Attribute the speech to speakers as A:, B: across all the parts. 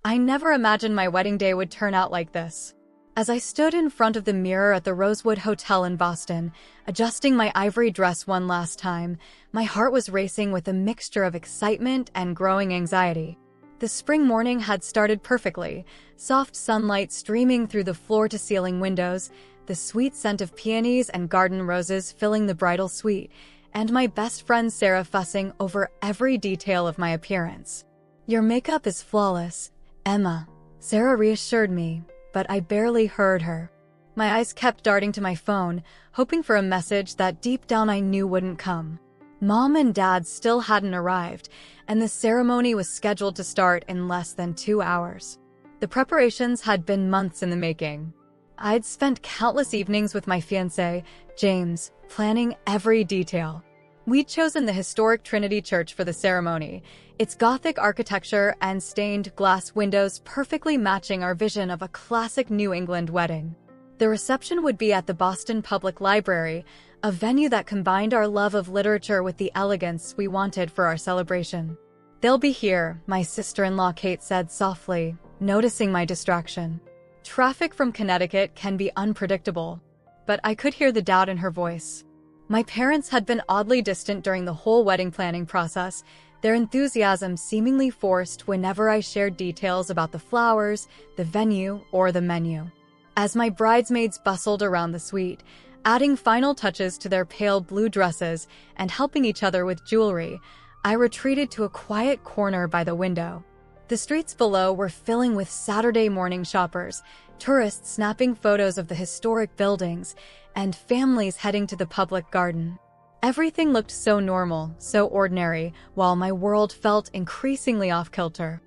A: I never imagined my wedding day would turn out like this. As I stood in front of the mirror at the Rosewood Hotel in Boston, adjusting my ivory dress one last time, my heart was racing with a mixture of excitement and growing anxiety. The spring morning had started perfectly, soft sunlight streaming through the floor-to-ceiling windows, the sweet scent of peonies and garden roses filling the bridal suite, and my best friend Sarah fussing over every detail of my appearance. "Your makeup is flawless, Emma," Sarah reassured me, but I barely heard her. My eyes kept darting to my phone, hoping for a message that deep down I knew wouldn't come. Mom and Dad still hadn't arrived, and the ceremony was scheduled to start in less than 2 hours. The preparations had been months in the making. I'd spent countless evenings with my fiancé, James, planning every detail. We'd chosen the historic Trinity Church for the ceremony, its Gothic architecture and stained glass windows perfectly matching our vision of a classic New England wedding. The reception would be at the Boston Public Library, a venue that combined our love of literature with the elegance we wanted for our celebration. "They'll be here," my sister-in-law Kate said softly, noticing my distraction. Traffic from Connecticut can be unpredictable, but I could hear the doubt in her voice. My parents had been oddly distant during the whole wedding planning process, their enthusiasm seemingly forced whenever I shared details about the flowers, the venue, or the menu. As my bridesmaids bustled around the suite, adding final touches to their pale blue dresses and helping each other with jewelry, I retreated to a quiet corner by the window. The streets below were filling with Saturday morning shoppers, tourists snapping photos of the historic buildings, and families heading to the public garden. Everything looked so normal, so ordinary, while my world felt increasingly off-kilter.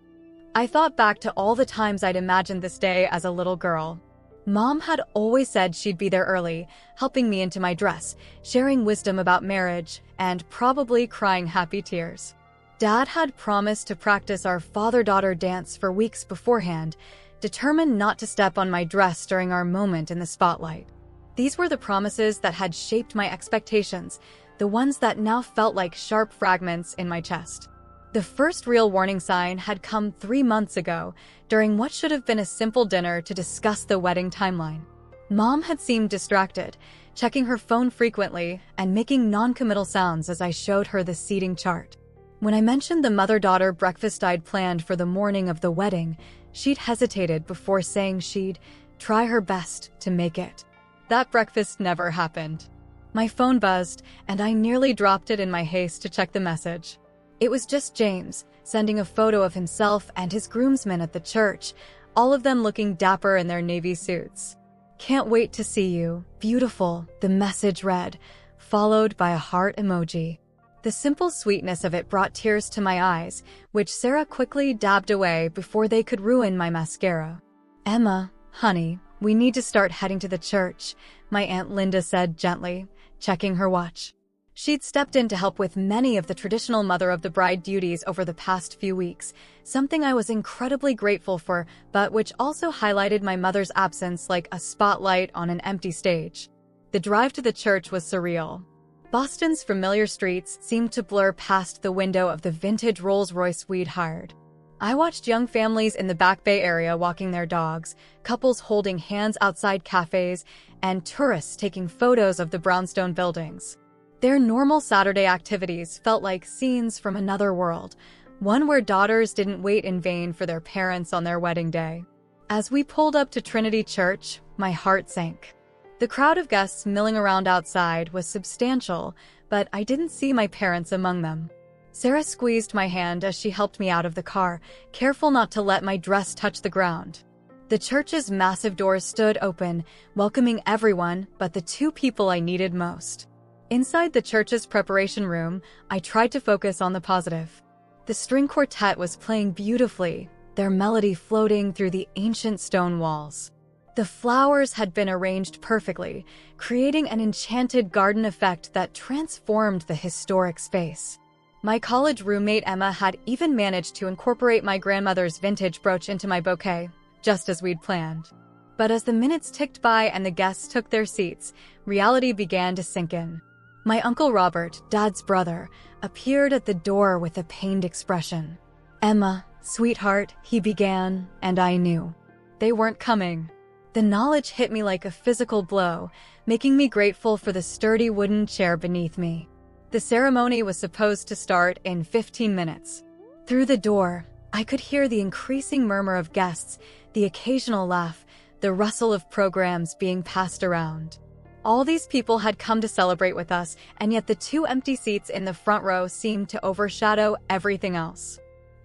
A: I thought back to all the times I'd imagined this day as a little girl. Mom had always said she'd be there early, helping me into my dress, sharing wisdom about marriage, and probably crying happy tears. Dad had promised to practice our father-daughter dance for weeks beforehand, determined not to step on my dress during our moment in the spotlight. These were the promises that had shaped my expectations, the ones that now felt like sharp fragments in my chest. The first real warning sign had come 3 months ago, during what should have been a simple dinner to discuss the wedding timeline. Mom had seemed distracted, checking her phone frequently and making non-committal sounds as I showed her the seating chart. When I mentioned the mother-daughter breakfast I'd planned for the morning of the wedding, she'd hesitated before saying she'd try her best to make it. That breakfast never happened. My phone buzzed, and I nearly dropped it in my haste to check the message. It was just James, sending a photo of himself and his groomsmen at the church, all of them looking dapper in their navy suits. "Can't wait to see you. Beautiful," the message read, followed by a heart emoji. The simple sweetness of it brought tears to my eyes, which Sarah quickly dabbed away before they could ruin my mascara. "Emma, honey, we need to start heading to the church," my Aunt Linda said gently, checking her watch. She'd stepped in to help with many of the traditional mother-of-the-bride duties over the past few weeks, something I was incredibly grateful for, but which also highlighted my mother's absence like a spotlight on an empty stage. The drive to the church was surreal. Boston's familiar streets seemed to blur past the window of the vintage Rolls-Royce we'd hired. I watched young families in the Back Bay area walking their dogs, couples holding hands outside cafes, and tourists taking photos of the brownstone buildings. Their normal Saturday activities felt like scenes from another world, one where daughters didn't wait in vain for their parents on their wedding day. As we pulled up to Trinity Church, my heart sank. The crowd of guests milling around outside was substantial, but I didn't see my parents among them. Sarah squeezed my hand as she helped me out of the car, careful not to let my dress touch the ground. The church's massive doors stood open, welcoming everyone but the 2 people I needed most. Inside the church's preparation room, I tried to focus on the positive. The string quartet was playing beautifully, their melody floating through the ancient stone walls. The flowers had been arranged perfectly, creating an enchanted garden effect that transformed the historic space. My college roommate Emma had even managed to incorporate my grandmother's vintage brooch into my bouquet, just as we'd planned. But as the minutes ticked by and the guests took their seats, reality began to sink in. My Uncle Robert, Dad's brother, appeared at the door with a pained expression. "Emma, "Sweetheart," he began, and I knew. They weren't coming. The knowledge hit me like a physical blow, making me grateful for the sturdy wooden chair beneath me. The ceremony was supposed to start in 15 minutes. Through the door, I could hear the increasing murmur of guests, the occasional laugh, the rustle of programs being passed around. All these people had come to celebrate with us, and yet the 2 empty seats in the front row seemed to overshadow everything else.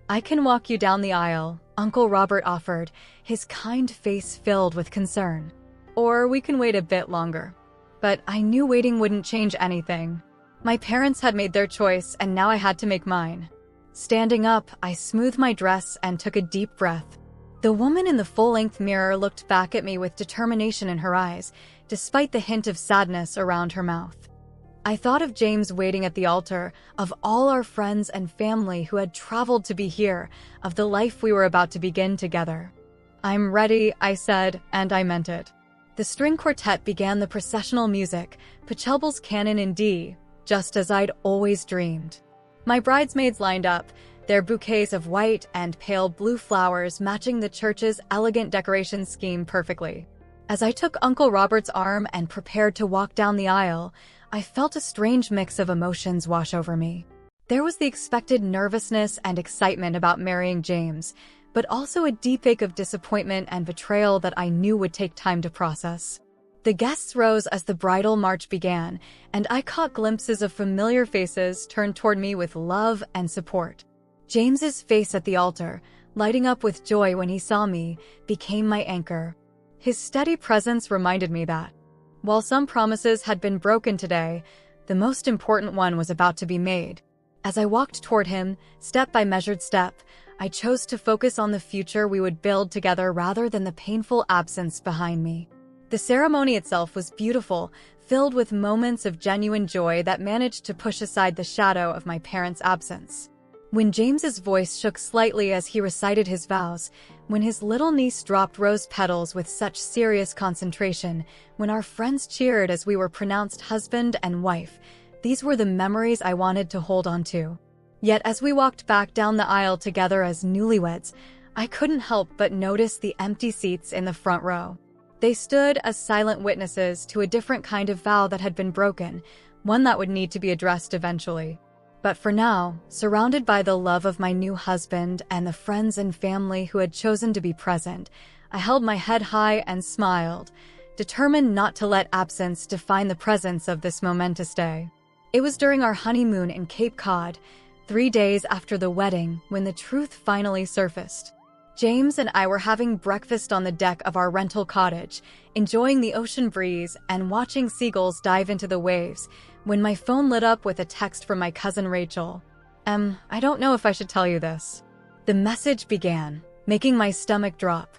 A: "I can walk you down the aisle," Uncle Robert offered, his kind face filled with concern. "Or we can wait a bit longer." But I knew waiting wouldn't change anything. My parents had made their choice, and now I had to make mine. Standing up, I smoothed my dress and took a deep breath. The woman in the full-length mirror looked back at me with determination in her eyes, despite the hint of sadness around her mouth. I thought of James waiting at the altar, of all our friends and family who had traveled to be here, of the life we were about to begin together. "I'm ready," I said, and I meant it. The string quartet began the processional music, Pachelbel's Canon in D, just as I'd always dreamed. My bridesmaids lined up, their bouquets of white and pale blue flowers matching the church's elegant decoration scheme perfectly. As I took Uncle Robert's arm and prepared to walk down the aisle, I felt a strange mix of emotions wash over me. There was the expected nervousness and excitement about marrying James, but also a deep ache of disappointment and betrayal that I knew would take time to process. The guests rose as the bridal march began, and I caught glimpses of familiar faces turned toward me with love and support. James's face at the altar, lighting up with joy when he saw me, became my anchor. His steady presence reminded me that, while some promises had been broken today, the most important one was about to be made. As I walked toward him, step by measured step, I chose to focus on the future we would build together rather than the painful absence behind me. The ceremony itself was beautiful, filled with moments of genuine joy that managed to push aside the shadow of my parents' absence. When James's voice shook slightly as he recited his vows, when his little niece dropped rose petals with such serious concentration, when our friends cheered as we were pronounced husband and wife, these were the memories I wanted to hold on to. Yet as we walked back down the aisle together as newlyweds, I couldn't help but notice the empty seats in the front row. They stood as silent witnesses to a different kind of vow that had been broken, one that would need to be addressed eventually. But for now, surrounded by the love of my new husband and the friends and family who had chosen to be present, I held my head high and smiled, determined not to let absence define the presence of this momentous day. It was during our honeymoon in Cape Cod, 3 days after the wedding, when the truth finally surfaced. James and I were having breakfast on the deck of our rental cottage, enjoying the ocean breeze and watching seagulls dive into the waves, when my phone lit up with a text from my cousin Rachel. I don't know if I should tell you this." The message began, making my stomach drop.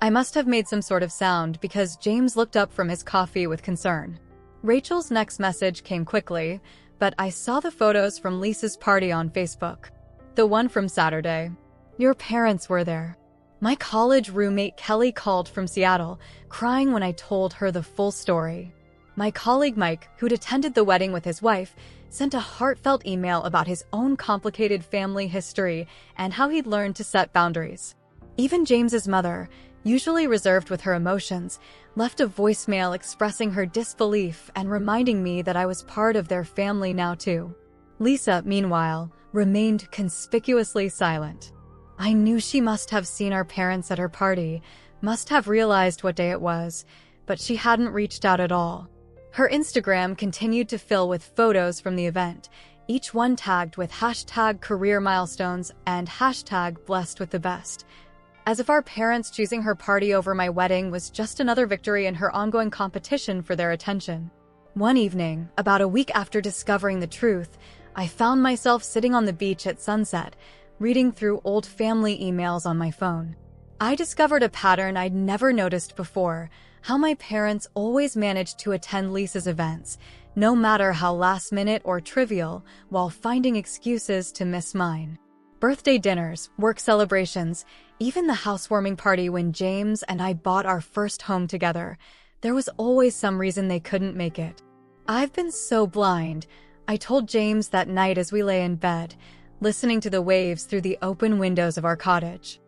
A: I must have made some sort of sound because James looked up from his coffee with concern. Rachel's next message came quickly, but I saw the photos from Lisa's party on Facebook. The one from Saturday. Your parents were there. My college roommate Kelly called from Seattle, crying when I told her the full story. My colleague Mike, who'd attended the wedding with his wife, sent a heartfelt email about his own complicated family history and how he'd learned to set boundaries. Even James's mother, usually reserved with her emotions, left a voicemail expressing her disbelief and reminding me that I was part of their family now too. Lisa, meanwhile, remained conspicuously silent. I knew she must have seen our parents at her party, must have realized what day it was, but she hadn't reached out at all. Her Instagram continued to fill with photos from the event, each one tagged with #career milestones and #blessed with the best. As if our parents choosing her party over my wedding was just another victory in her ongoing competition for their attention. One evening, about a week after discovering the truth, I found myself sitting on the beach at sunset, reading through old family emails on my phone. I discovered a pattern I'd never noticed before, how my parents always managed to attend Lisa's events, no matter how last-minute or trivial, while finding excuses to miss mine. Birthday dinners, work celebrations, even the housewarming party when James and I bought our first home together, there was always some reason they couldn't make it. I've been so blind, I told James that night as we lay in bed, listening to the waves through the open windows of our cottage.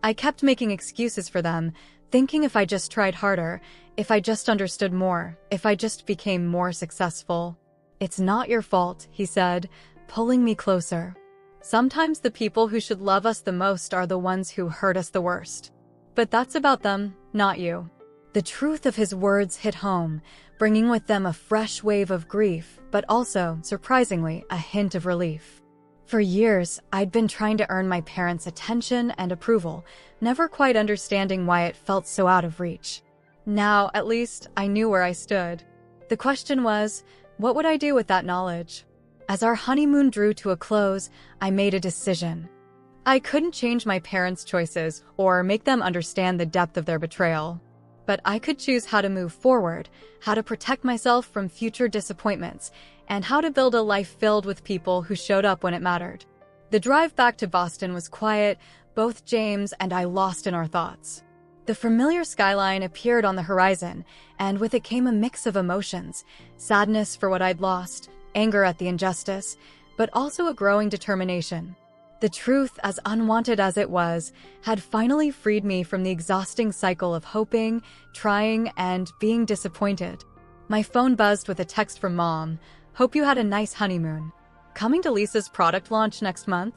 A: I kept making excuses for them, thinking if I just tried harder, if I just understood more, if I just became more successful. "It's not your fault," he said, pulling me closer. "Sometimes the people who should love us the most are the ones who hurt us the worst. But that's about them, not you." The truth of his words hit home, bringing with them a fresh wave of grief, but also, surprisingly, a hint of relief. For years, I'd been trying to earn my parents' attention and approval, never quite understanding why it felt so out of reach. Now, at least, I knew where I stood. The question was, what would I do with that knowledge? As our honeymoon drew to a close, I made a decision. I couldn't change my parents' choices or make them understand the depth of their betrayal. But I could choose how to move forward, how to protect myself from future disappointments, and how to build a life filled with people who showed up when it mattered. The drive back to Boston was quiet, both James and I lost in our thoughts. The familiar skyline appeared on the horizon, and with it came a mix of emotions: sadness for what I'd lost, anger at the injustice, but also a growing determination. The truth, as unwanted as it was, had finally freed me from the exhausting cycle of hoping, trying, and being disappointed. My phone buzzed with a text from Mom. "Hope you had a nice honeymoon. Coming to Lisa's product launch next month?"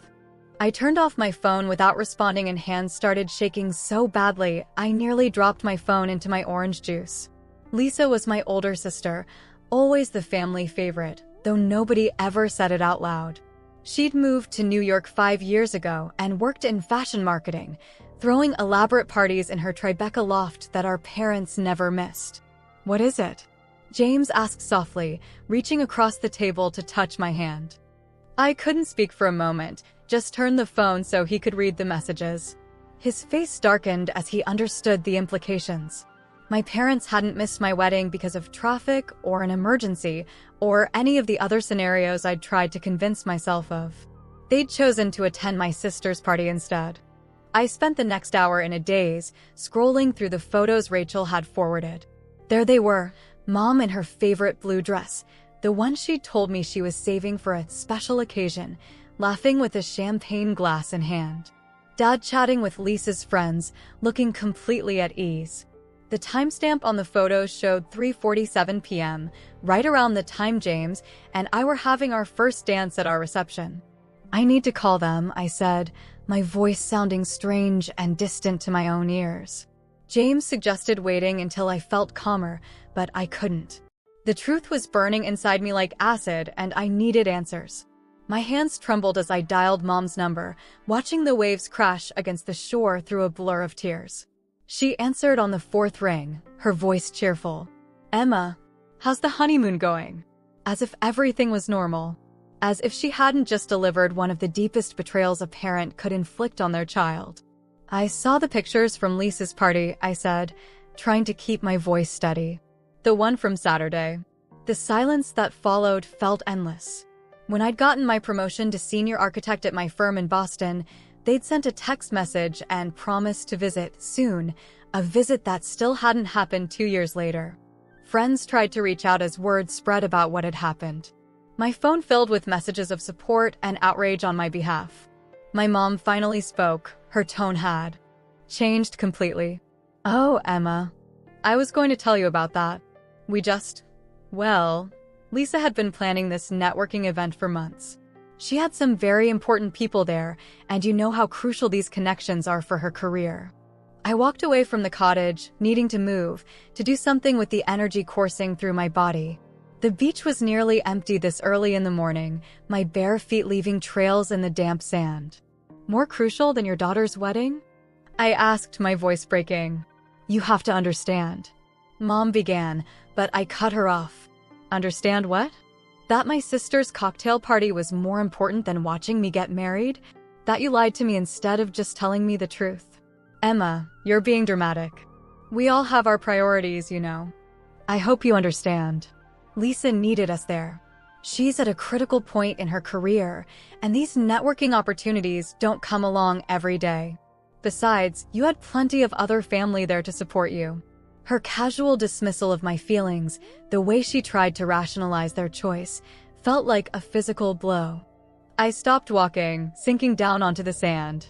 A: I turned off my phone without responding and hands started shaking so badly I nearly dropped my phone into my orange juice. Lisa was my older sister, always the family favorite, though nobody ever said it out loud. She'd moved to New York 5 years ago and worked in fashion marketing, throwing elaborate parties in her Tribeca loft that our parents never missed. "What is it?" James asked softly, reaching across the table to touch my hand. I couldn't speak for a moment, just turned the phone so he could read the messages. His face darkened as he understood the implications. My parents hadn't missed my wedding because of traffic or an emergency or any of the other scenarios I'd tried to convince myself of. They'd chosen to attend my sister's party instead. I spent the next hour in a daze, scrolling through the photos Rachel had forwarded. There they were, Mom in her favorite blue dress, the one she'd told me she was saving for a special occasion, laughing with a champagne glass in hand. Dad chatting with Lisa's friends, looking completely at ease. The timestamp on the photos showed 3:47 p.m., right around the time James and I were having our first dance at our reception. "I need to call them," I said, my voice sounding strange and distant to my own ears. James suggested waiting until I felt calmer, but I couldn't. The truth was burning inside me like acid, and I needed answers. My hands trembled as I dialed Mom's number, watching the waves crash against the shore through a blur of tears. She answered on the 4th ring, her voice cheerful. "Emma, how's the honeymoon going?" As if everything was normal. As if she hadn't just delivered one of the deepest betrayals a parent could inflict on their child. "I saw the pictures from Lisa's party," I said, trying to keep my voice steady. "The one from Saturday." The silence that followed felt endless. When I'd gotten my promotion to senior architect at my firm in Boston, they'd sent a text message and promised to visit soon, a visit that still hadn't happened 2 years later. Friends tried to reach out as word spread about what had happened. My phone filled with messages of support and outrage on my behalf. My mom finally spoke. Her tone had changed completely. "Oh, Emma, I was going to tell you about that. Well, Lisa had been planning this networking event for months. She had some very important people there, and you know how crucial these connections are for her career." I walked away from the cottage, needing to move, to do something with the energy coursing through my body. The beach was nearly empty this early in the morning, my bare feet leaving trails in the damp sand. "More crucial than your daughter's wedding?" I asked, my voice breaking. "You have to understand." Mom began, but I cut her off. "Understand what?" "That my sister's cocktail party was more important than watching me get married? That you lied to me instead of just telling me the truth?" "Emma, you're being dramatic. We all have our priorities, you know. I hope you understand. Lisa needed us there. She's at a critical point in her career, and these networking opportunities don't come along every day. Besides, you had plenty of other family there to support you." Her casual dismissal of my feelings, the way she tried to rationalize their choice, felt like a physical blow. I stopped walking, sinking down onto the sand.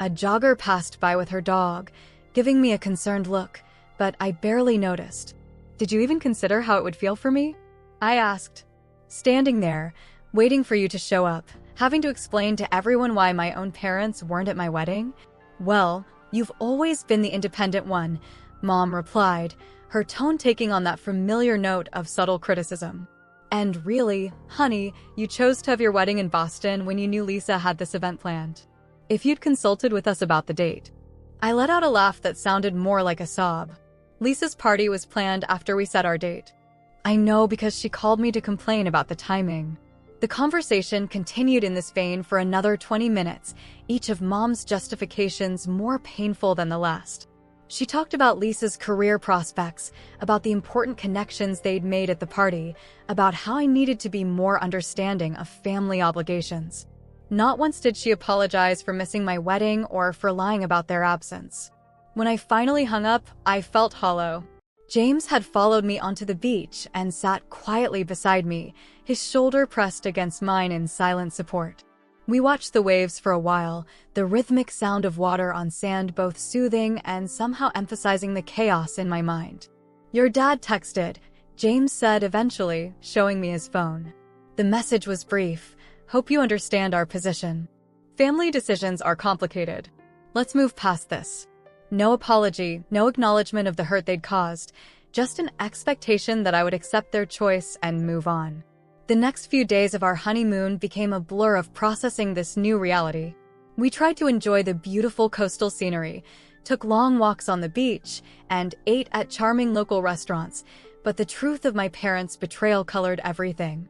A: A jogger passed by with her dog, giving me a concerned look, but I barely noticed. Did you even consider how it would feel for me? I asked. Standing there, waiting for you to show up, having to explain to everyone why my own parents weren't at my wedding? Well, you've always been the independent one, Mom replied, her tone taking on that familiar note of subtle criticism. And really, honey, you chose to have your wedding in Boston when you knew Lisa had this event planned. If you'd consulted with us about the date. I let out a laugh that sounded more like a sob. Lisa's party was planned after we set our date. I know, because she called me to complain about the timing. The conversation continued in this vein for another 20 minutes, each of Mom's justifications more painful than the last. She talked about Lisa's career prospects, about the important connections they'd made at the party, about how I needed to be more understanding of family obligations. Not once did she apologize for missing my wedding or for lying about their absence. When I finally hung up, I felt hollow. James had followed me onto the beach and sat quietly beside me, his shoulder pressed against mine in silent support. We watched the waves for a while, the rhythmic sound of water on sand both soothing and somehow emphasizing the chaos in my mind. Your dad texted, James said eventually, showing me his phone. The message was brief. Hope you understand our position. Family decisions are complicated. Let's move past this. No apology, no acknowledgement of the hurt they'd caused, just an expectation that I would accept their choice and move on. The next few days of our honeymoon became a blur of processing this new reality. We tried to enjoy the beautiful coastal scenery, took long walks on the beach, and ate at charming local restaurants, but the truth of my parents' betrayal colored everything.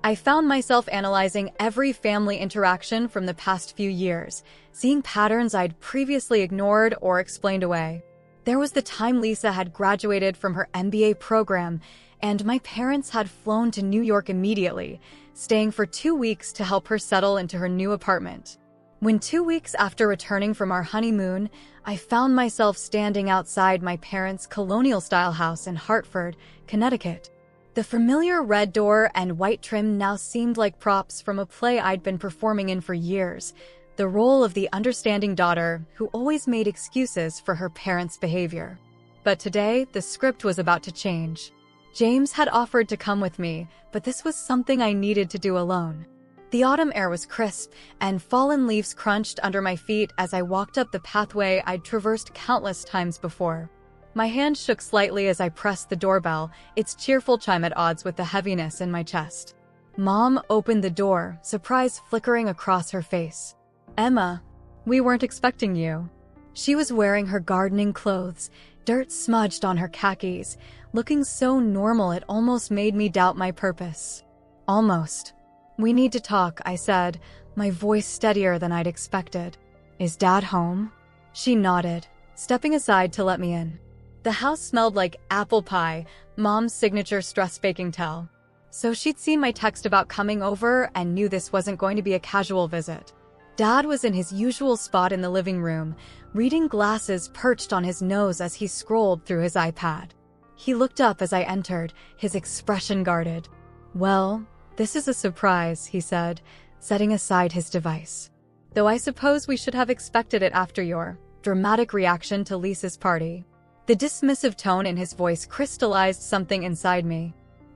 A: I found myself analyzing every family interaction from the past few years, seeing patterns I'd previously ignored or explained away. There was the time Lisa had graduated from her MBA program, and my parents had flown to New York immediately, staying for 2 weeks to help her settle into her new apartment. When 2 weeks after returning from our honeymoon, I found myself standing outside my parents' colonial-style house in Hartford, Connecticut. The familiar red door and white trim now seemed like props from a play I'd been performing in for years, the role of the understanding daughter who always made excuses for her parents' behavior. But today, the script was about to change. James had offered to come with me, but this was something I needed to do alone. The autumn air was crisp, and fallen leaves crunched under my feet as I walked up the pathway I'd traversed countless times before. My hand shook slightly as I pressed the doorbell, its cheerful chime at odds with the heaviness in my chest. Mom opened the door, surprise flickering across her face. Emma, we weren't expecting you. She was wearing her gardening clothes, dirt smudged on her khakis, looking so normal it almost made me doubt my purpose. Almost. We need to talk, I said, my voice steadier than I'd expected. Is Dad home? She nodded, stepping aside to let me in. The house smelled like apple pie, Mom's signature stress baking towel. So she'd seen my text about coming over and knew this wasn't going to be a casual visit. Dad was in his usual spot in the living room, reading glasses perched on his nose as he scrolled through his iPad. He looked up as I entered, his expression guarded. Well, this is a surprise, he said, setting aside his device. Though I suppose we should have expected it after your dramatic reaction to Lisa's party. The dismissive tone in his voice crystallized something inside me.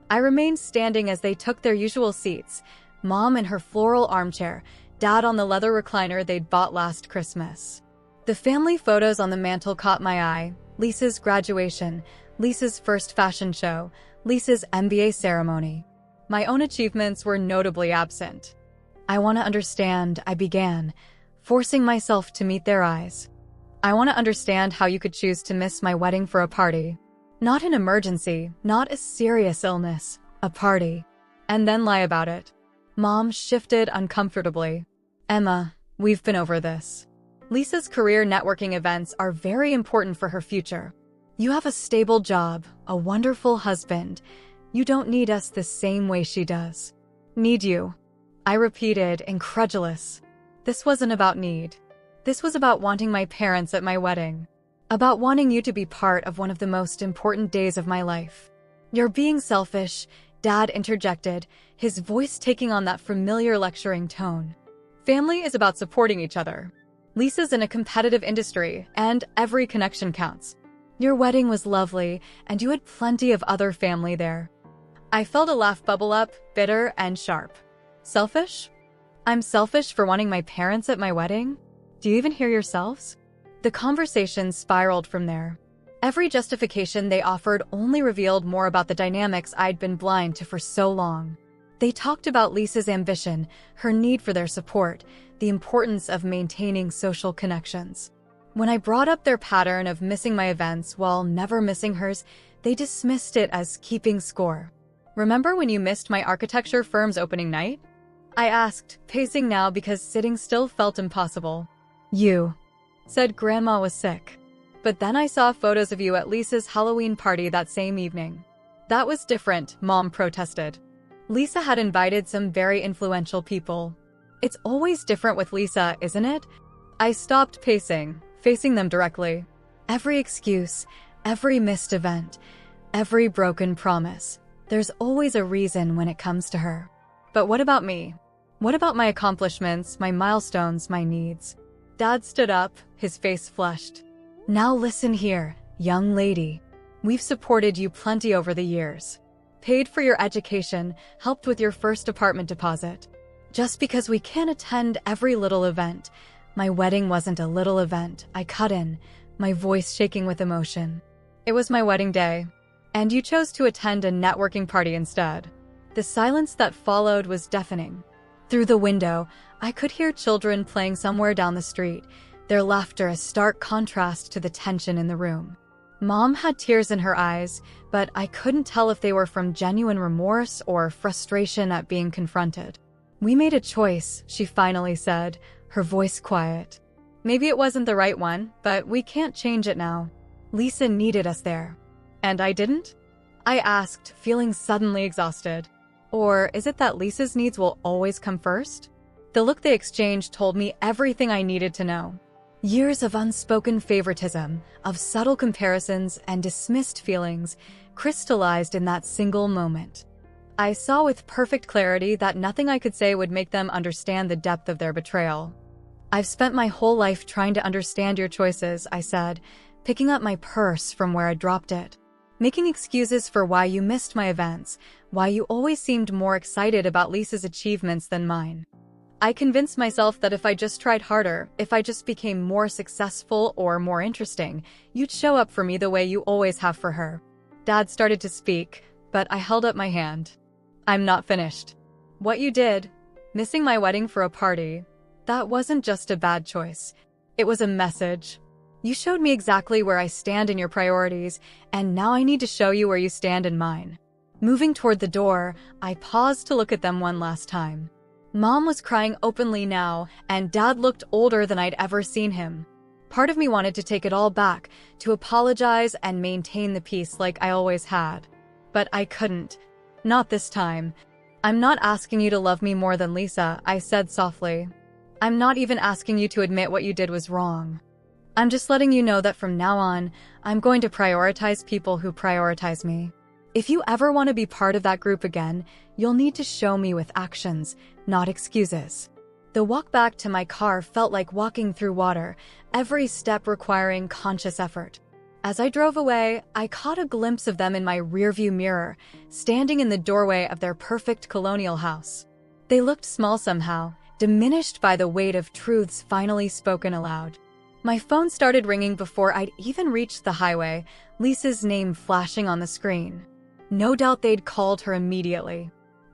A: I remained standing as they took their usual seats, Mom in her floral armchair, Dad on the leather recliner they'd bought last Christmas. The family photos on the mantel caught my eye, Lisa's graduation, Lisa's first fashion show, Lisa's MBA ceremony. My own achievements were notably absent. I want to understand, I began, forcing myself to meet their eyes. I want to understand how you could choose to miss my wedding for a party. Not an emergency, not a serious illness, a party. And then lie about it. Mom shifted uncomfortably. Emma, we've been over this. Lisa's career networking events are very important for her future. You have a stable job, a wonderful husband. You don't need us the same way she does. Need you? I repeated, incredulous. This wasn't about need. This was about wanting my parents at my wedding. About wanting you to be part of one of the most important days of my life. You're being selfish, Dad interjected, his voice taking on that familiar lecturing tone. Family is about supporting each other. Lisa's in a competitive industry, and every connection counts. Your wedding was lovely, and you had plenty of other family there. I felt a laugh bubble up, bitter and sharp. Selfish? I'm selfish for wanting my parents at my wedding? Do you even hear yourselves? The conversation spiraled from there. Every justification they offered only revealed more about the dynamics I'd been blind to for so long. They talked about Lisa's ambition, her need for their support, the importance of maintaining social connections. When I brought up their pattern of missing my events while never missing hers, they dismissed it as keeping score. Remember when you missed my architecture firm's opening night? I asked, pacing now because sitting still felt impossible. You said Grandma was sick. But then I saw photos of you at Lisa's Halloween party that same evening. That was different, Mom protested. Lisa had invited some very influential people. It's always different with Lisa, isn't it? I stopped pacing, facing them directly. Every excuse, every missed event, every broken promise. There's always a reason when it comes to her. But what about me? What about my accomplishments, my milestones, my needs? Dad stood up, his face flushed. Now listen here, young lady. We've supported you plenty over the years. Paid for your education, helped with your first apartment deposit. Just because we can't attend every little event. My wedding wasn't a little event. I cut in, my voice shaking with emotion. It was my wedding day, and you chose to attend a networking party instead. The silence that followed was deafening. Through the window, I could hear children playing somewhere down the street, their laughter a stark contrast to the tension in the room. Mom had tears in her eyes, but I couldn't tell if they were from genuine remorse or frustration at being confronted. We made a choice, she finally said, her voice quiet. Maybe it wasn't the right one, but we can't change it now. Lisa needed us there. And I didn't? I asked, feeling suddenly exhausted. Or is it that Lisa's needs will always come first? The look they exchanged told me everything I needed to know. Years of unspoken favoritism, of subtle comparisons and dismissed feelings, crystallized in that single moment. I saw with perfect clarity that nothing I could say would make them understand the depth of their betrayal. I've spent my whole life trying to understand your choices, I said, picking up my purse from where I dropped it. Making excuses for why you missed my events, why you always seemed more excited about Lisa's achievements than mine. I convinced myself that if I just tried harder, if I just became more successful or more interesting, you'd show up for me the way you always have for her. Dad started to speak, but I held up my hand. I'm not finished. What you did, missing my wedding for a party, that wasn't just a bad choice. It was a message. You showed me exactly where I stand in your priorities, and now I need to show you where you stand in mine. Moving toward the door, I paused to look at them one last time. Mom was crying openly now, and Dad looked older than I'd ever seen him. Part of me wanted to take it all back, to apologize and maintain the peace like I always had. But I couldn't. Not this time. I'm not asking you to love me more than Lisa, I said softly. I'm not even asking you to admit what you did was wrong. I'm just letting you know that from now on, I'm going to prioritize people who prioritize me. If you ever want to be part of that group again, you'll need to show me with actions, not excuses. The walk back to my car felt like walking through water, every step requiring conscious effort. As I drove away, I caught a glimpse of them in my rearview mirror, standing in the doorway of their perfect colonial house. They looked small somehow, diminished by the weight of truths finally spoken aloud. My phone started ringing before I'd even reached the highway, Lisa's name flashing on the screen. No doubt they'd called her immediately.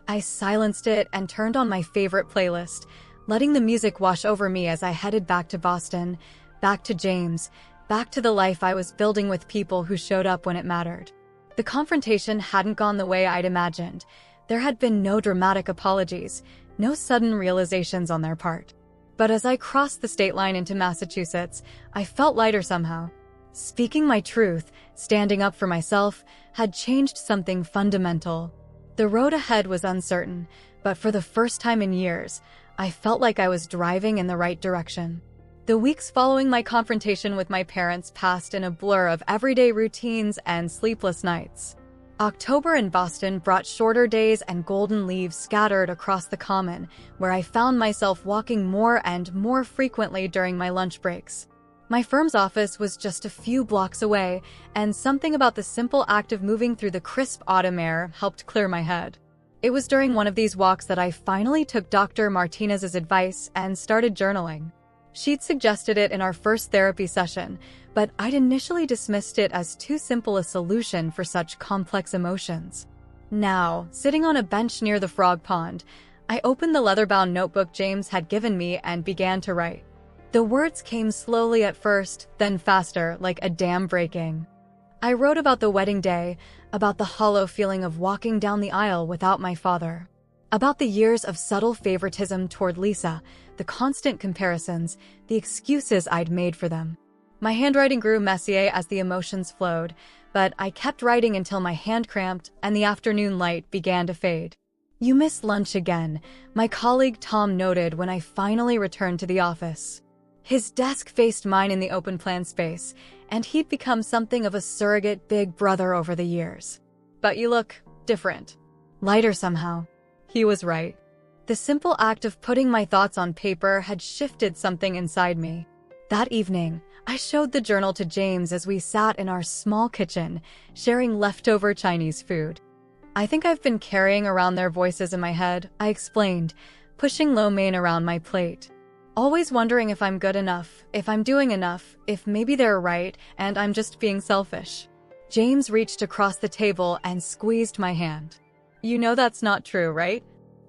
A: I silenced it and turned on my favorite playlist, letting the music wash over me as I headed back to Boston, back to James, back to the life I was building with people who showed up when it mattered. The confrontation hadn't gone the way I'd imagined. There had been no dramatic apologies, no sudden realizations on their part. But as I crossed the state line into Massachusetts, I felt lighter somehow. Speaking my truth, standing up for myself, had changed something fundamental. The road ahead was uncertain, but for the first time in years, I felt like I was driving in the right direction. The weeks following my confrontation with my parents passed in a blur of everyday routines and sleepless nights. October in Boston brought shorter days and golden leaves scattered across the common, where I found myself walking more and more frequently during my lunch breaks. My firm's office was just a few blocks away, and something about the simple act of moving through the crisp autumn air helped clear my head. It was during one of these walks that I finally took Dr. Martinez's advice and started journaling. She'd suggested it in our first therapy session, but I'd initially dismissed it as too simple a solution for such complex emotions. Now, sitting on a bench near the frog pond, I opened the leather-bound notebook James had given me and began to write. The words came slowly at first, then faster, like a dam breaking. I wrote about the wedding day, about the hollow feeling of walking down the aisle without my father, about the years of subtle favoritism toward Lisa, the constant comparisons, the excuses I'd made for them. My handwriting grew messier as the emotions flowed, but I kept writing until my hand cramped and the afternoon light began to fade. "You missed lunch again," my colleague Tom noted when I finally returned to the office. His desk faced mine in the open plan space, and he'd become something of a surrogate big brother over the years. "But you look different. Lighter somehow." He was right. The simple act of putting my thoughts on paper had shifted something inside me. That evening, I showed the journal to James as we sat in our small kitchen, sharing leftover Chinese food. "I think I've been carrying around their voices in my head," I explained, pushing lo mein around my plate. "Always wondering if I'm good enough, if I'm doing enough, if maybe they're right and I'm just being selfish." James reached across the table and squeezed my hand. "You know that's not true, right?"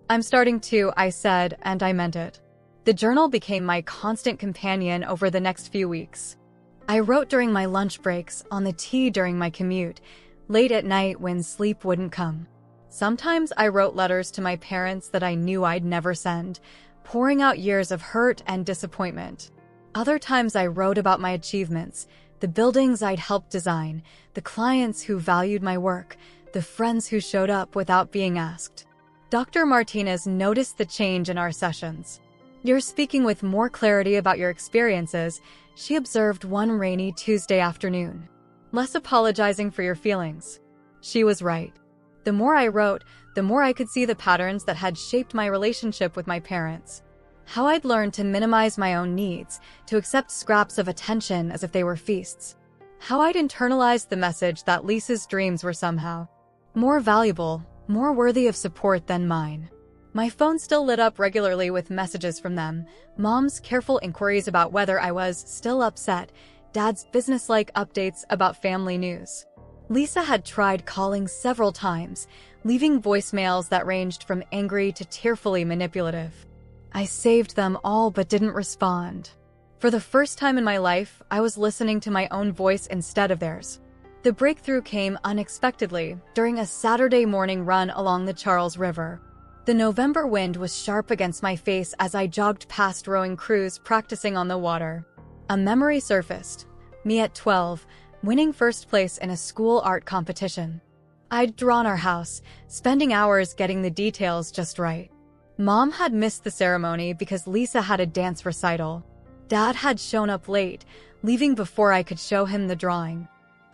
A: "I'm starting to," I said, and I meant it. The journal became my constant companion over the next few weeks. I wrote during my lunch breaks, on the T during my commute, late at night when sleep wouldn't come. Sometimes I wrote letters to my parents that I knew I'd never send, pouring out years of hurt and disappointment. Other times I wrote about my achievements, the buildings I'd helped design, the clients who valued my work, the friends who showed up without being asked. Dr. Martinez noticed the change in our sessions. "You're speaking with more clarity about your experiences," she observed one rainy Tuesday afternoon. "Less apologizing for your feelings." She was right. The more I wrote, the more I could see the patterns that had shaped my relationship with my parents. How I'd learned to minimize my own needs, to accept scraps of attention as if they were feasts. How I'd internalized the message that Lisa's dreams were somehow more valuable, more worthy of support than mine. My phone still lit up regularly with messages from them, Mom's careful inquiries about whether I was still upset, Dad's businesslike updates about family news. Lisa had tried calling several times, leaving voicemails that ranged from angry to tearfully manipulative. I saved them all but didn't respond. For the first time in my life, I was listening to my own voice instead of theirs. The breakthrough came unexpectedly during a Saturday morning run along the Charles River. The November wind was sharp against my face as I jogged past rowing crews practicing on the water. A memory surfaced, me at 12, winning first place in a school art competition. I'd drawn our house, spending hours getting the details just right. Mom had missed the ceremony because Lisa had a dance recital. Dad had shown up late, leaving before I could show him the drawing.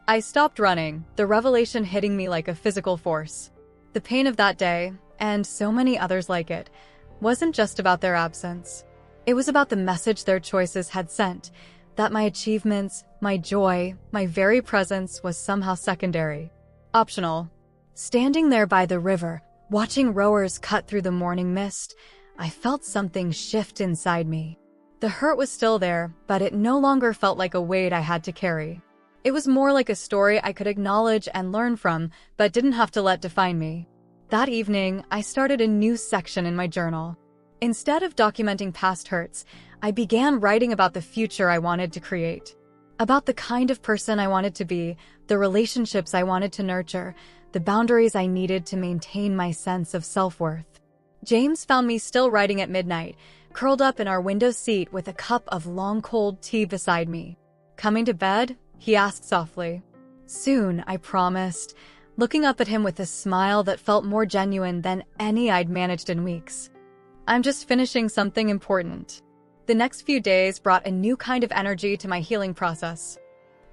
A: I stopped running, the revelation hitting me like a physical force. The pain of that day, and so many others like it, wasn't just about their absence. It was about the message their choices had sent, that my achievements, my joy, my very presence was somehow secondary. Optional. Standing there by the river, watching rowers cut through the morning mist, I felt something shift inside me. The hurt was still there, but it no longer felt like a weight I had to carry. It was more like a story I could acknowledge and learn from, but didn't have to let define me. That evening, I started a new section in my journal. Instead of documenting past hurts, I began writing about the future I wanted to create. About the kind of person I wanted to be, the relationships I wanted to nurture, the boundaries I needed to maintain my sense of self-worth. James found me still writing at midnight, curled up in our window seat with a cup of long cold tea beside me. "Coming to bed?" he asked softly. "Soon," I promised, looking up at him with a smile that felt more genuine than any I'd managed in weeks. "I'm just finishing something important." The next few days brought a new kind of energy to my healing process.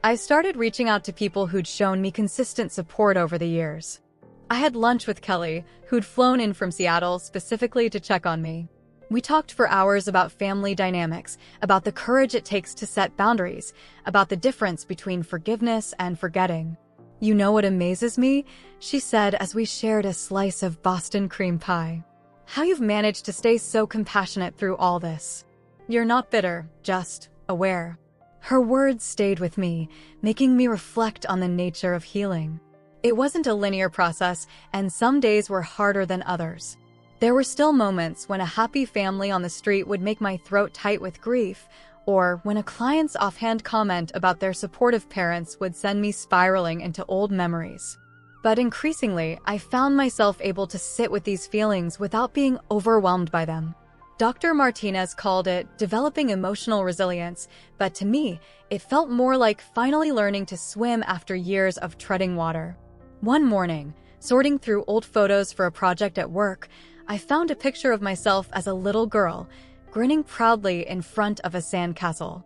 A: I started reaching out to people who'd shown me consistent support over the years. I had lunch with Kelly, who'd flown in from Seattle specifically to check on me. We talked for hours about family dynamics, about the courage it takes to set boundaries, about the difference between forgiveness and forgetting. "You know what amazes me?" she said as we shared a slice of Boston cream pie. "How you've managed to stay so compassionate through all this. You're not bitter, just aware." Her words stayed with me, making me reflect on the nature of healing. It wasn't a linear process, and some days were harder than others. There were still moments when a happy family on the street would make my throat tight with grief, or when a client's offhand comment about their supportive parents would send me spiraling into old memories. But increasingly, I found myself able to sit with these feelings without being overwhelmed by them. Dr. Martinez called it developing emotional resilience, but to me, it felt more like finally learning to swim after years of treading water. One morning, sorting through old photos for a project at work, I found a picture of myself as a little girl, grinning proudly in front of a sandcastle.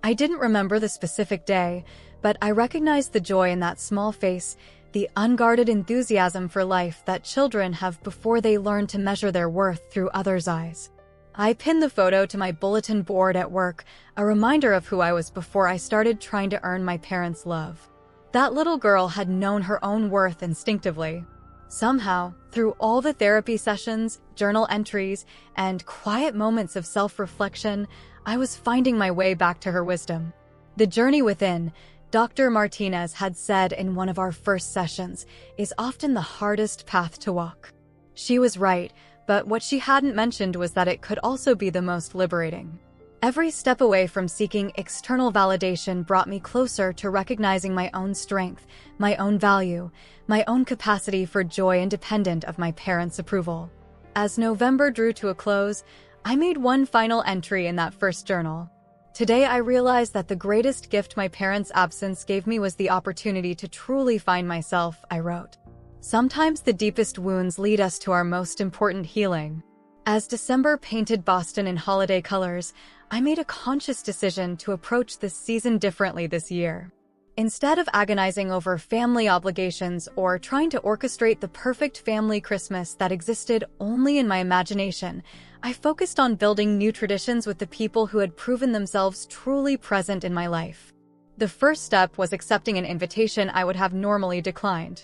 A: I didn't remember the specific day, but I recognized the joy in that small face, the unguarded enthusiasm for life that children have before they learn to measure their worth through others' eyes. I pinned the photo to my bulletin board at work, a reminder of who I was before I started trying to earn my parents' love. That little girl had known her own worth instinctively. Somehow, through all the therapy sessions, journal entries, and quiet moments of self-reflection, I was finding my way back to her wisdom. The journey within, Dr. Martinez had said in one of our first sessions, is often the hardest path to walk. She was right, but what she hadn't mentioned was that it could also be the most liberating. Every step away from seeking external validation brought me closer to recognizing my own strength, my own value, my own capacity for joy independent of my parents' approval. As November drew to a close, I made one final entry in that first journal. Today I realized that the greatest gift my parents' absence gave me was the opportunity to truly find myself, I wrote. Sometimes the deepest wounds lead us to our most important healing. As December painted Boston in holiday colors, I made a conscious decision to approach this season differently this year. Instead of agonizing over family obligations or trying to orchestrate the perfect family Christmas that existed only in my imagination, I focused on building new traditions with the people who had proven themselves truly present in my life. The first step was accepting an invitation I would have normally declined.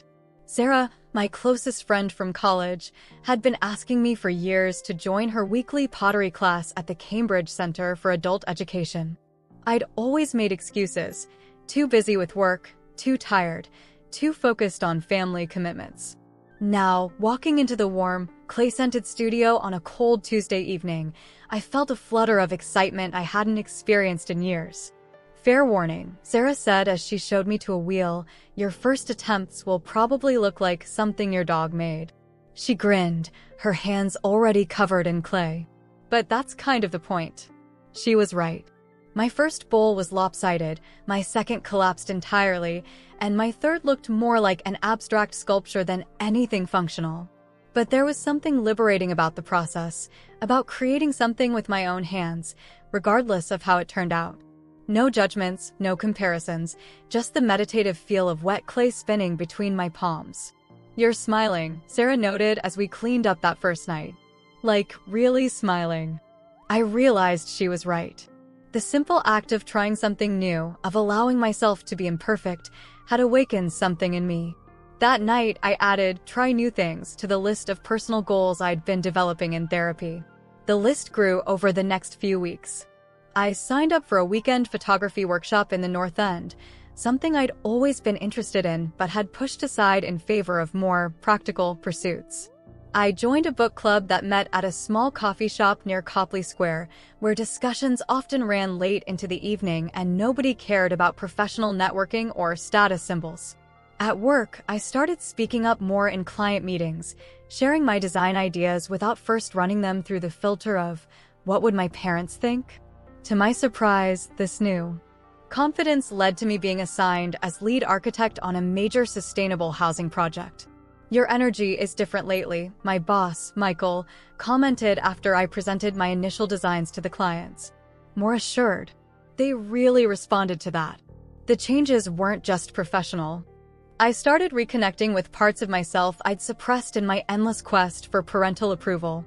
A: Sarah, my closest friend from college, had been asking me for years to join her weekly pottery class at the Cambridge Center for Adult Education. I'd always made excuses, too busy with work, too tired, too focused on family commitments. Now, walking into the warm, clay-scented studio on a cold Tuesday evening, I felt a flutter of excitement I hadn't experienced in years. "Fair warning," Sarah said as she showed me to a wheel, "your first attempts will probably look like something your dog made." She grinned, her hands already covered in clay. But that's kind of the point. She was right. My first bowl was lopsided, my second collapsed entirely, and my third looked more like an abstract sculpture than anything functional. But there was something liberating about the process, about creating something with my own hands, regardless of how it turned out. No judgments, no comparisons, just the meditative feel of wet clay spinning between my palms. "You're smiling," Sarah noted as we cleaned up that first night. Like, really smiling. I realized she was right. The simple act of trying something new, of allowing myself to be imperfect, had awakened something in me. That night, I added "try new things" to the list of personal goals I'd been developing in therapy. The list grew over the next few weeks. I signed up for a weekend photography workshop in the North End, something I'd always been interested in but had pushed aside in favor of more practical pursuits. I joined a book club that met at a small coffee shop near Copley Square, where discussions often ran late into the evening and nobody cared about professional networking or status symbols. At work, I started speaking up more in client meetings, sharing my design ideas without first running them through the filter of, "What would my parents think?" To my surprise, this new confidence led to me being assigned as lead architect on a major sustainable housing project. "Your energy is different lately," my boss, Michael, commented after I presented my initial designs to the clients. "More assured." They really responded to that. The changes weren't just professional. I started reconnecting with parts of myself I'd suppressed in my endless quest for parental approval.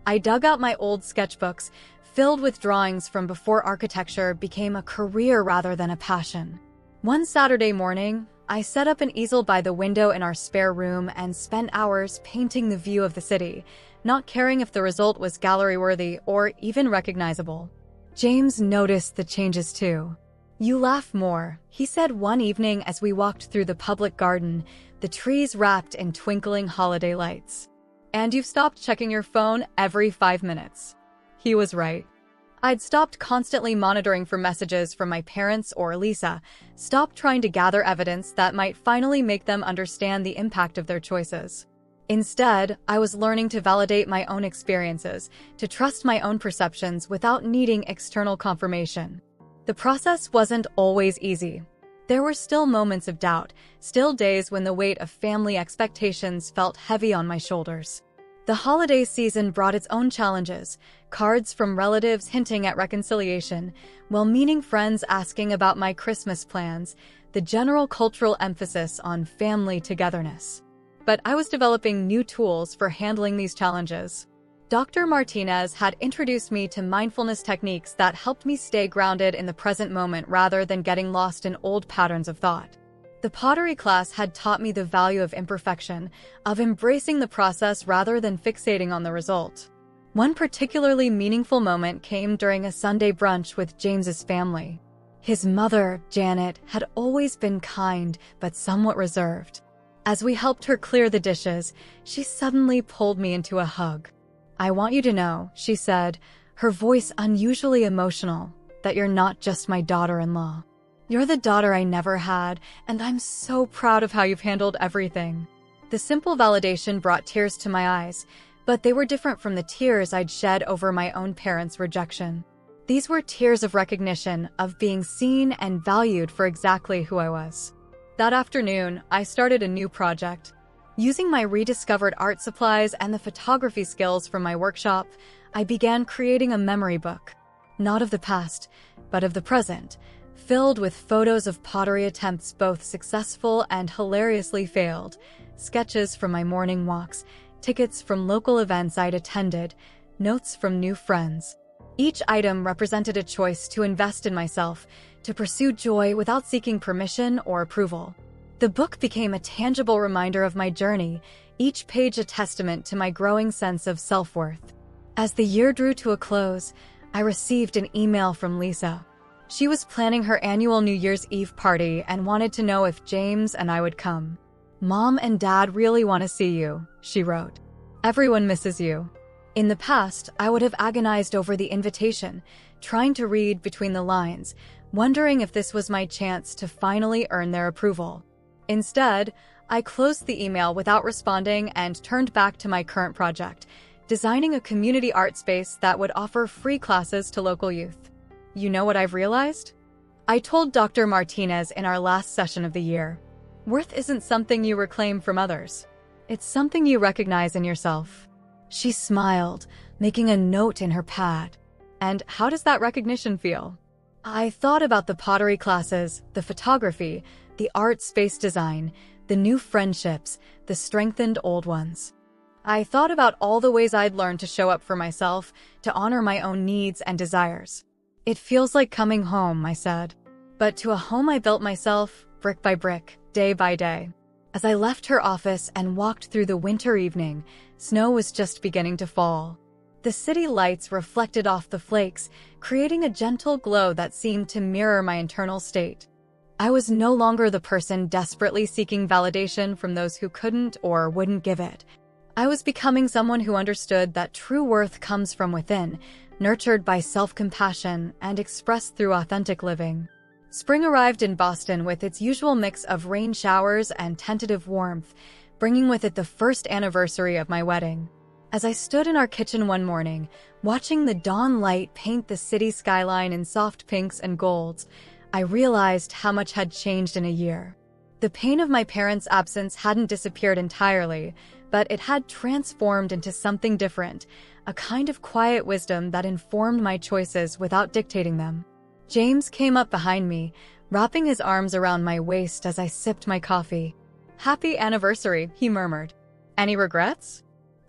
A: I dug out my old sketchbooks, filled with drawings from before architecture became a career rather than a passion. One Saturday morning, I set up an easel by the window in our spare room and spent hours painting the view of the city, not caring if the result was gallery-worthy or even recognizable. James noticed the changes too. "You laugh more," he said one evening as we walked through the public garden, the trees wrapped in twinkling holiday lights. "And you've stopped checking your phone every 5 minutes." He was right. I'd stopped constantly monitoring for messages from my parents or Lisa, stopped trying to gather evidence that might finally make them understand the impact of their choices. Instead, I was learning to validate my own experiences, to trust my own perceptions without needing external confirmation. The process wasn't always easy. There were still moments of doubt, still days when the weight of family expectations felt heavy on my shoulders. The holiday season brought its own challenges, cards from relatives hinting at reconciliation, well-meaning friends asking about my Christmas plans, the general cultural emphasis on family togetherness. But I was developing new tools for handling these challenges. Dr. Martinez had introduced me to mindfulness techniques that helped me stay grounded in the present moment rather than getting lost in old patterns of thought. The pottery class had taught me the value of imperfection, of embracing the process rather than fixating on the result. One particularly meaningful moment came during a Sunday brunch with James's family. His mother, Janet, had always been kind but somewhat reserved. As we helped her clear the dishes, she suddenly pulled me into a hug. "I want you to know," she said, her voice unusually emotional, "that you're not just my daughter-in-law. You're the daughter I never had, and I'm so proud of how you've handled everything." The simple validation brought tears to my eyes, but they were different from the tears I'd shed over my own parents' rejection. These were tears of recognition, of being seen and valued for exactly who I was. That afternoon, I started a new project. Using my rediscovered art supplies and the photography skills from my workshop, I began creating a memory book. Not of the past, but of the present, filled with photos of pottery attempts both successful and hilariously failed, sketches from my morning walks, tickets from local events I'd attended, notes from new friends. Each item represented a choice to invest in myself, to pursue joy without seeking permission or approval. The book became a tangible reminder of my journey, each page a testament to my growing sense of self-worth. As the year drew to a close, I received an email from Lisa. She was planning her annual New Year's Eve party and wanted to know if James and I would come. "Mom and Dad really want to see you," she wrote. "Everyone misses you." In the past, I would have agonized over the invitation, trying to read between the lines, wondering if this was my chance to finally earn their approval. Instead, I closed the email without responding and turned back to my current project, designing a community art space that would offer free classes to local youth. You know what I've realized? I told Dr. Martinez in our last session of the year. Worth isn't something you reclaim from others. It's something you recognize in yourself. She smiled, making a note in her pad. And how does that recognition feel? I thought about the pottery classes, the photography, the art space design, the new friendships, the strengthened old ones. I thought about all the ways I'd learned to show up for myself, to honor my own needs and desires. "It feels like coming home," I said. But to a home I built myself, brick by brick, day by day. As I left her office and walked through the winter evening, snow was just beginning to fall. The city lights reflected off the flakes, creating a gentle glow that seemed to mirror my internal state. I was no longer the person desperately seeking validation from those who couldn't or wouldn't give it. I was becoming someone who understood that true worth comes from within, nurtured by self-compassion and expressed through authentic living. Spring arrived in Boston with its usual mix of rain showers and tentative warmth, bringing with it the first anniversary of my wedding. As I stood in our kitchen one morning, watching the dawn light paint the city skyline in soft pinks and golds, I realized how much had changed in a year. The pain of my parents' absence hadn't disappeared entirely, but it had transformed into something different, a kind of quiet wisdom that informed my choices without dictating them. James came up behind me, wrapping his arms around my waist as I sipped my coffee. "Happy anniversary," he murmured. "Any regrets?"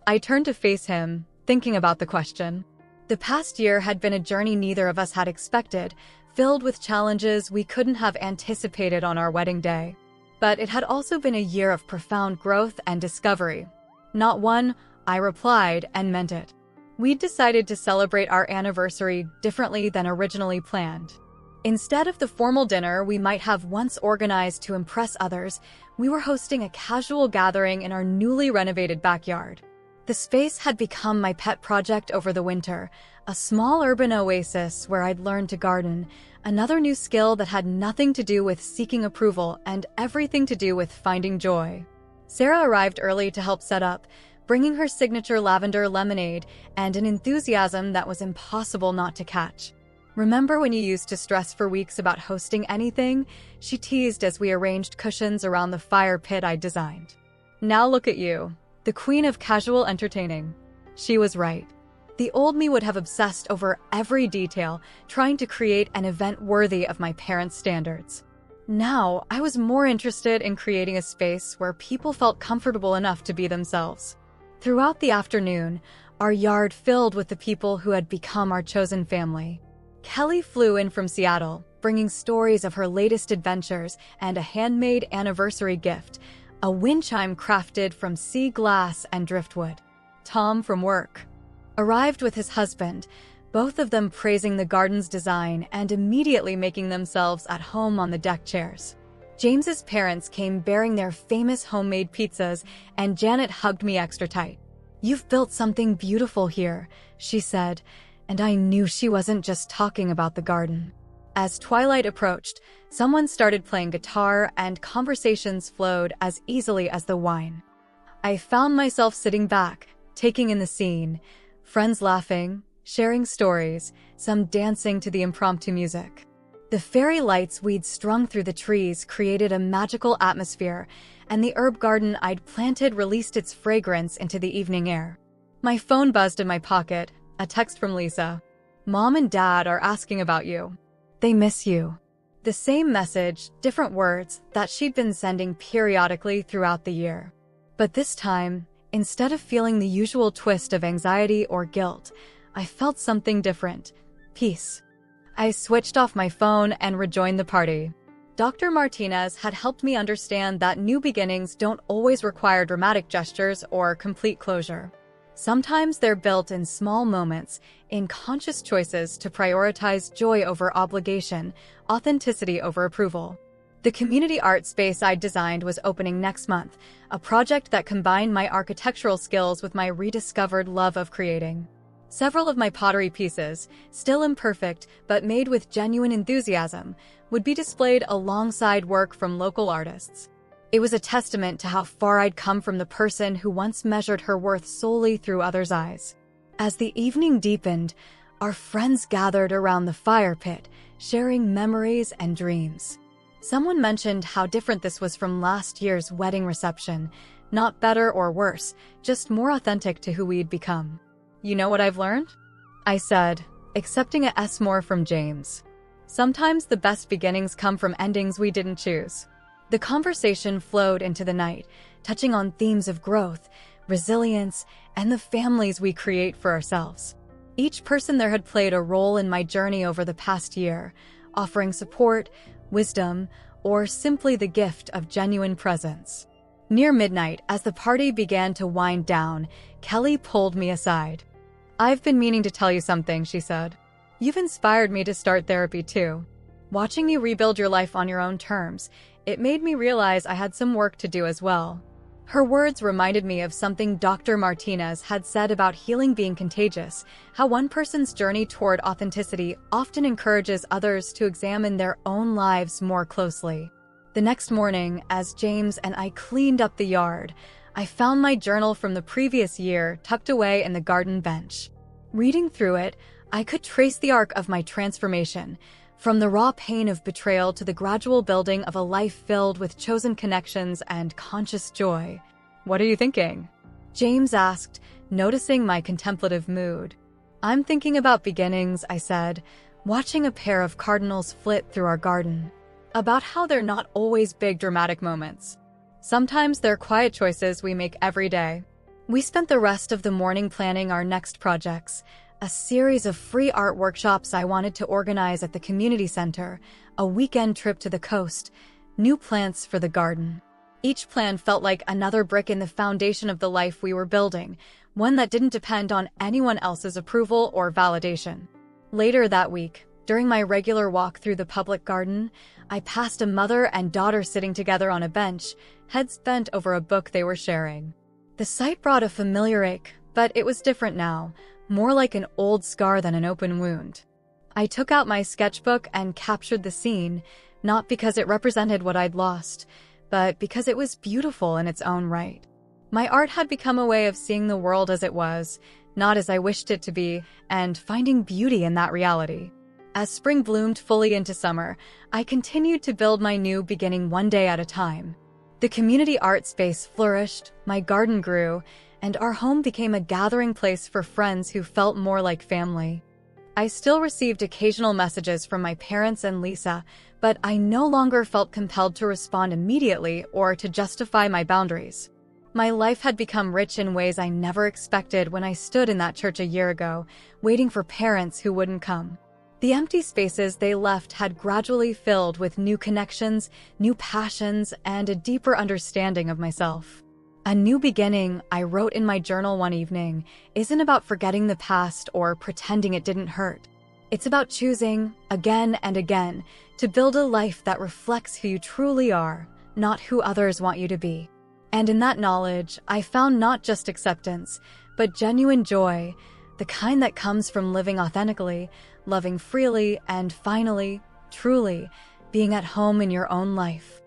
A: I turned to face him, thinking about the question. The past year had been a journey neither of us had expected, filled with challenges we couldn't have anticipated on our wedding day. But it had also been a year of profound growth and discovery. "Not one," I replied, and meant it. We'd decided to celebrate our anniversary differently than originally planned. Instead of the formal dinner we might have once organized to impress others, we were hosting a casual gathering in our newly renovated backyard. The space had become my pet project over the winter, a small urban oasis where I'd learned to garden, another new skill that had nothing to do with seeking approval and everything to do with finding joy. Sarah arrived early to help set up, bringing her signature lavender lemonade and an enthusiasm that was impossible not to catch. "Remember when you used to stress for weeks about hosting anything?" she teased as we arranged cushions around the fire pit I'd designed. "Now look at you, the queen of casual entertaining." She was right. The old me would have obsessed over every detail, trying to create an event worthy of my parents' standards. Now, I was more interested in creating a space where people felt comfortable enough to be themselves. Throughout the afternoon, our yard filled with the people who had become our chosen family. Kelly flew in from Seattle, bringing stories of her latest adventures and a handmade anniversary gift, a wind chime crafted from sea glass and driftwood. Tom from work arrived with his husband, both of them praising the garden's design and immediately making themselves at home on the deck chairs. James's parents came bearing their famous homemade pizzas, and Janet hugged me extra tight. "You've built something beautiful here," she said, and I knew she wasn't just talking about the garden. As twilight approached, someone started playing guitar and conversations flowed as easily as the wine. I found myself sitting back, taking in the scene, friends laughing, sharing stories, some dancing to the impromptu music. The fairy lights we'd strung through the trees created a magical atmosphere, and the herb garden I'd planted released its fragrance into the evening air. My phone buzzed in my pocket, a text from Lisa. "Mom and Dad are asking about you. They miss you." The same message, different words, that she'd been sending periodically throughout the year. But this time, instead of feeling the usual twist of anxiety or guilt, I felt something different: peace. I switched off my phone and rejoined the party. Dr. Martinez had helped me understand that new beginnings don't always require dramatic gestures or complete closure. Sometimes they're built in small moments, in conscious choices to prioritize joy over obligation, authenticity over approval. The community art space I'd designed was opening next month, a project that combined my architectural skills with my rediscovered love of creating. Several of my pottery pieces, still imperfect but made with genuine enthusiasm, would be displayed alongside work from local artists. It was a testament to how far I'd come from the person who once measured her worth solely through others' eyes. As the evening deepened, our friends gathered around the fire pit, sharing memories and dreams. Someone mentioned how different this was from last year's wedding reception, not better or worse, just more authentic to who we'd become. "You know what I've learned?" I said, accepting a S more from James. "Sometimes the best beginnings come from endings we didn't choose." The conversation flowed into the night, touching on themes of growth, resilience, and the families we create for ourselves. Each person there had played a role in my journey over the past year, offering support, wisdom, or simply the gift of genuine presence. Near midnight, as the party began to wind down, Kelly pulled me aside. "I've been meaning to tell you something," she said. "You've inspired me to start therapy too. Watching you rebuild your life on your own terms, it made me realize I had some work to do as well." Her words reminded me of something Dr. Martinez had said about healing being contagious, how one person's journey toward authenticity often encourages others to examine their own lives more closely. The next morning, as James and I cleaned up the yard, I found my journal from the previous year tucked away in the garden bench. Reading through it, I could trace the arc of my transformation, from the raw pain of betrayal to the gradual building of a life filled with chosen connections and conscious joy. "What are you thinking?" James asked, noticing my contemplative mood. "I'm thinking about beginnings," I said, watching a pair of cardinals flit through our garden. about how they're not always big dramatic moments. Sometimes they're quiet choices we make every day. We spent the rest of the morning planning our next projects, a series of free art workshops I wanted to organize at the community center, a weekend trip to the coast, new plants for the garden. Each plan felt like another brick in the foundation of the life we were building, one that didn't depend on anyone else's approval or validation. Later that week, during my regular walk through the public garden, I passed a mother and daughter sitting together on a bench, heads bent over a book they were sharing. The sight brought a familiar ache, but it was different now, more like an old scar than an open wound. I took out my sketchbook and captured the scene, not because it represented what I'd lost, but because it was beautiful in its own right. My art had become a way of seeing the world as it was, not as I wished it to be, and finding beauty in that reality. As spring bloomed fully into summer, I continued to build my new beginning one day at a time. The community art space flourished, my garden grew, and our home became a gathering place for friends who felt more like family. I still received occasional messages from my parents and Lisa, but I no longer felt compelled to respond immediately or to justify my boundaries. My life had become rich in ways I never expected when I stood in that church a year ago, waiting for parents who wouldn't come. The empty spaces they left had gradually filled with new connections, new passions, and a deeper understanding of myself. A new beginning, I wrote in my journal one evening, isn't about forgetting the past or pretending it didn't hurt. It's about choosing, again and again, to build a life that reflects who you truly are, not who others want you to be. And in that knowledge, I found not just acceptance, but genuine joy, the kind that comes from living authentically, loving freely, and finally, truly, being at home in your own life.